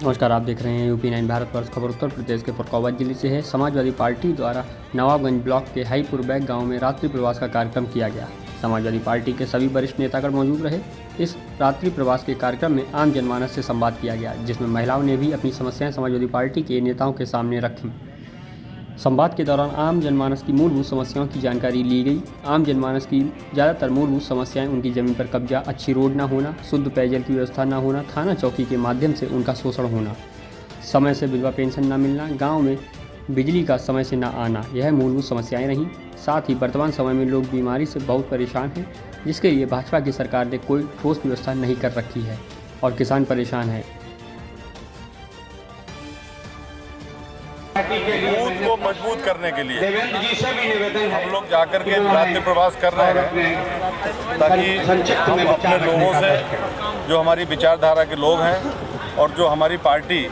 नमस्कार, आप देख रहे हैं यूपी 9 भारतवर्ष। खबर उत्तर प्रदेश के फरुखाबाद जिले से है। समाजवादी पार्टी द्वारा नवाबगंज ब्लॉक के हाईपुर बैग गांव में रात्रि प्रवास का कार्यक्रम किया गया। समाजवादी पार्टी के सभी वरिष्ठ नेतागण मौजूद रहे। इस रात्रि प्रवास के कार्यक्रम में आम जनमानस से संवाद किया गया, जिसमें महिलाओं ने भी अपनी समस्याएं समाजवादी पार्टी के नेताओं के सामने रखीं। संवाद के दौरान आम जनमानस की मूलभूत समस्याओं की जानकारी ली गई। आम जनमानस की ज़्यादातर मूलभूत समस्याएं उनकी ज़मीन पर कब्जा, अच्छी रोड न होना, शुद्ध पेयजल की व्यवस्था न होना, थाना चौकी के माध्यम से उनका शोषण होना, समय से विधवा पेंशन न मिलना, गांव में बिजली का समय से न आना, यह मूलभूत समस्याएं रहीं। साथ ही वर्तमान समय में लोग बीमारी से बहुत परेशान हैं, जिसके लिए भाजपा की सरकार ने कोई ठोस व्यवस्था नहीं कर रखी है और किसान परेशान है। बूथ को मजबूत करने के लिए हम लोग जाकर के रात्रि प्रवास कर रहे हैं, ताकि हम अपने लोगों से, जो हमारी विचारधारा के लोग हैं और जो हमारी पार्टी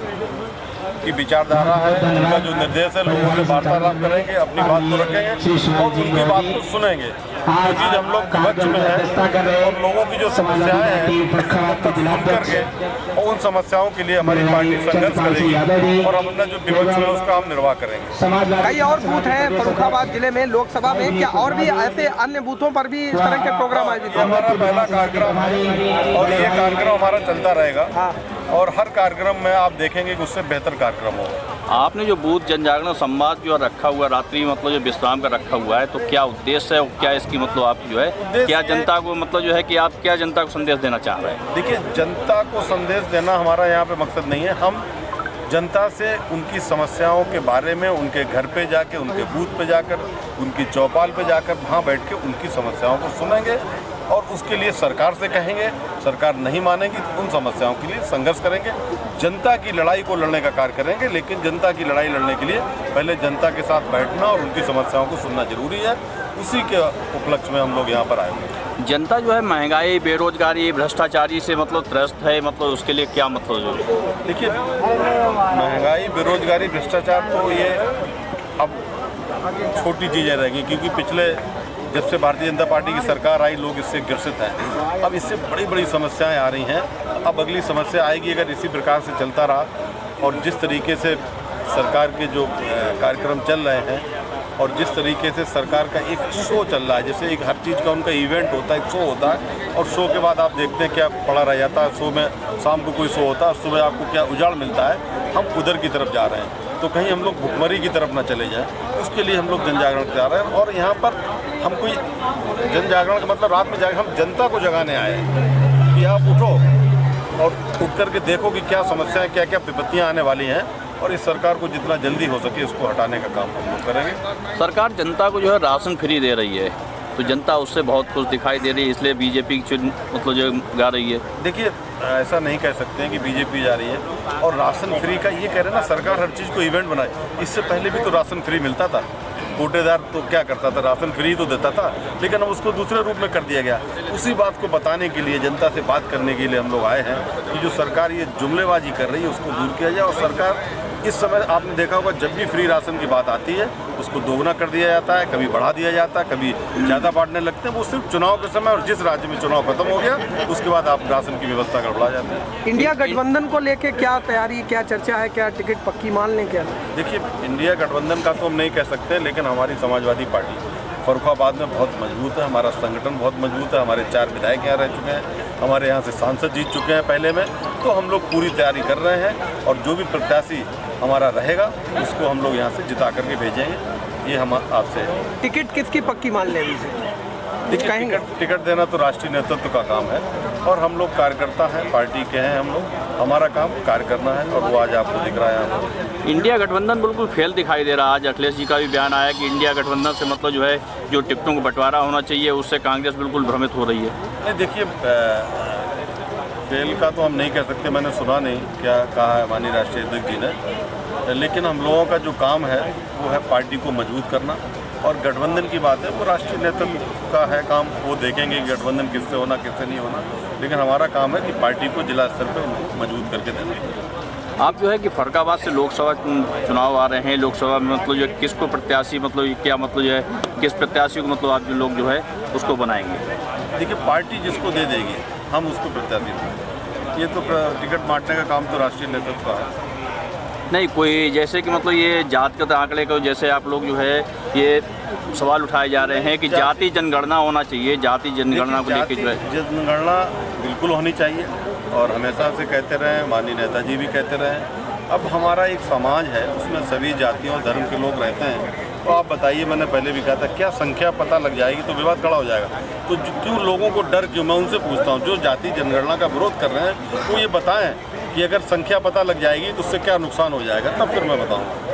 की विचारधारा है, उनका जो निर्देश है, लोगों से वार्तालाप करेंगे, अपनी बात को रखेंगे और उनकी बात को सुनेंगे। जो चीज़ हम लोग विपक्ष में है और लोगों की जो समस्याएं हैं उनको सुन करके और उन समस्याओं के लिए हमारी पार्टी संघर्ष करेगी और हम अपना जो विपक्ष में उसका हम निर्वाह करेंगे। कई और बूथ हैं फरुखाबाद जिले में लोकसभा में, क्या और भी ऐसे अन्य बूथों पर भी इस तरह के प्रोग्राम आयोजित? ये हमारा पहला कार्यक्रम है और ये कार्यक्रम हमारा चलता रहेगा और हर कार्यक्रम में आप देखेंगे कि उससे बेहतर कार्यक्रम होगा। आपने जो बूथ जन जागरण संवाद जो रखा हुआ रात्रि मतलब जो विश्राम का रखा हुआ है, तो क्या उद्देश्य है और क्या इसकी मतलब आप जो है क्या जनता को मतलब जो है कि आप क्या जनता को संदेश देना चाह रहे हैं? देखिए, जनता को संदेश देना हमारा यहाँ पे मकसद नहीं है। हम जनता से उनकी समस्याओं के बारे में उनके घर पे जाके, उनके बूथ पे जाकर, उनकी चौपाल पे जाकर वहाँ बैठ के उनकी समस्याओं को सुनेंगे और उसके लिए सरकार से कहेंगे। सरकार नहीं मानेगी तो उन समस्याओं के लिए संघर्ष करेंगे। जनता की लड़ाई को लड़ने का कार्य करेंगे, लेकिन जनता की लड़ाई लड़ने के लिए पहले जनता के साथ बैठना और उनकी समस्याओं को सुनना जरूरी है। उसी के उपलक्ष्य में हम लोग यहाँ पर आए हैं। जनता जो है महंगाई, बेरोजगारी, भ्रष्टाचारी से मतलब त्रस्त है, मतलब उसके लिए क्या मतलब जो? देखिए, महंगाई, बेरोजगारी, भ्रष्टाचार तो ये अब छोटी चीज़ें रहेंगी, क्योंकि पिछले जब से भारतीय जनता पार्टी की सरकार आई, लोग इससे ग्रसित हैं। अब इससे बड़ी बड़ी समस्याएं आ रही हैं। अब अगली समस्या आएगी अगर इसी प्रकार से चलता रहा और जिस तरीके से सरकार के जो कार्यक्रम चल रहे हैं और जिस तरीके से सरकार का एक शो चल रहा है, जैसे एक हर चीज़ का उनका इवेंट होता है, एक शो होता है और शो के बाद आप देखते हैं क्या पड़ा रह जाता है। शो में शाम को कोई शो होता है, सुबह आपको क्या उजाड़ मिलता है। हम उधर की तरफ जा रहे हैं, तो कहीं हम लोग भुखमरी की तरफ ना चले जाएं, उसके लिए हम लोग जन जागरण जा रहे हैं। और यहाँ पर हम कोई जन जागरण का मतलब रात में जाकर हम जनता को जगाने आए हैं कि आप उठो और उठ करके देखो कि क्या समस्याएं, क्या क्या विपत्तियाँ आने वाली हैं और इस सरकार को जितना जल्दी हो सके उसको हटाने का काम हम लोग करेंगे। सरकार जनता को जो है राशन फ्री दे रही है, तो जनता उससे बहुत खुश दिखाई दे रही है, इसलिए बीजेपी मतलब जो गा रही है। देखिए, ऐसा नहीं कह सकते हैं कि बीजेपी जा रही है और राशन फ्री का ये कह रहे हैं ना, सरकार हर चीज़ को इवेंट बनाए। इससे पहले भी तो राशन फ्री मिलता था। कोटेदार तो क्या करता था, राशन फ्री तो देता था, लेकिन अब उसको दूसरे रूप में कर दिया गया। उसी बात को बताने के लिए, जनता से बात करने के लिए हम लोग आए हैं कि जो सरकार ये जुमलेबाजी कर रही है उसको दूर किया जाए। और सरकार इस समय आपने देखा होगा, जब भी फ्री राशन की बात आती है उसको दोगुना कर दिया जाता है, कभी बढ़ा दिया जाता है, कभी ज़्यादा बांटने लगते हैं। वो सिर्फ चुनाव के समय और जिस राज्य में चुनाव खत्म हो गया उसके बाद आप राशन की व्यवस्था गड़बड़ा जाती है। इंडिया गठबंधन को लेके क्या तैयारी, क्या चर्चा है, क्या टिकट पक्की मान लें क्या? देखिए, इंडिया गठबंधन का तो हम नहीं कह सकते, लेकिन हमारी समाजवादी पार्टी फरुखाबाद में बहुत मजबूत है। हमारा संगठन बहुत मजबूत है। हमारे 4 विधायक यहाँ रह चुके हैं, हमारे यहाँ से सांसद जीत चुके हैं पहले में। तो हम लोग पूरी तैयारी कर रहे हैं और जो भी प्रत्याशी हमारा रहेगा उसको हम लोग यहाँ से जिता करके भेजेंगे। ये हम आपसे। टिकट किसकी पक्की मान लें? देखिए, टिकट देना तो राष्ट्रीय नेतृत्व का काम है और हम लोग कार्यकर्ता हैं, पार्टी के हैं हम लोग। हमारा काम कार्य करना है और वो आज आपको दिख रहा है। इंडिया गठबंधन बिल्कुल फेल दिखाई दे रहा है। आज अखिलेश जी का भी बयान आया कि इंडिया गठबंधन से मतलब जो है जो टिकटों को बंटवारा होना चाहिए, उससे कांग्रेस बिल्कुल भ्रमित हो रही है। नहीं, देखिए, फेल का तो हम नहीं कह सकते, मैंने सुना नहीं क्या कहा है माननीय राष्ट्रीय अध्यक्ष जी ने, लेकिन हम लोगों का जो काम है वो है पार्टी को मजबूत करना। और गठबंधन की बात है, वो राष्ट्रीय नेतृत्व का है काम, वो देखेंगे कि गठबंधन किससे होना किससे नहीं होना, लेकिन हमारा काम है कि पार्टी को जिला स्तर पर मजबूत करके देना। आप जो है कि फरुखाबाद से लोकसभा चुनाव आ रहे हैं, लोकसभा में मतलब जो किसको प्रत्याशी मतलब क्या मतलब जो है किस प्रत्याशी को मतलब आप जो लोग जो है उसको बनाएंगे? देखिए, पार्टी जिसको दे देगी हम उसको प्रत्याशी देंगे। ये तो टिकट बांटने का काम तो राष्ट्रीय नेतृत्व का है। नहीं, कोई जैसे कि मतलब ये जातिगत आंकड़े को जैसे आप लोग जो है ये सवाल उठाए जा रहे हैं कि जाति जनगणना होना चाहिए, जाति जनगणना को लेकर जो है जनगणना बिल्कुल होनी चाहिए और हमेशा से कहते रहे, माननीय नेताजी भी कहते रहे। अब हमारा एक समाज है, उसमें सभी जातियों और धर्म के लोग रहते हैं। तो आप बताइए, मैंने पहले भी कहा था, क्या संख्या पता लग जाएगी तो विवाद खड़ा हो जाएगा। तो क्यों लोगों को डर क्यों? मैं उनसे पूछता हूँ, जो जाति जनगणना का विरोध कर रहे हैं वो ये बताएं कि अगर संख्या पता लग जाएगी तो उससे क्या नुकसान हो जाएगा, तब फिर मैं बताऊँगा।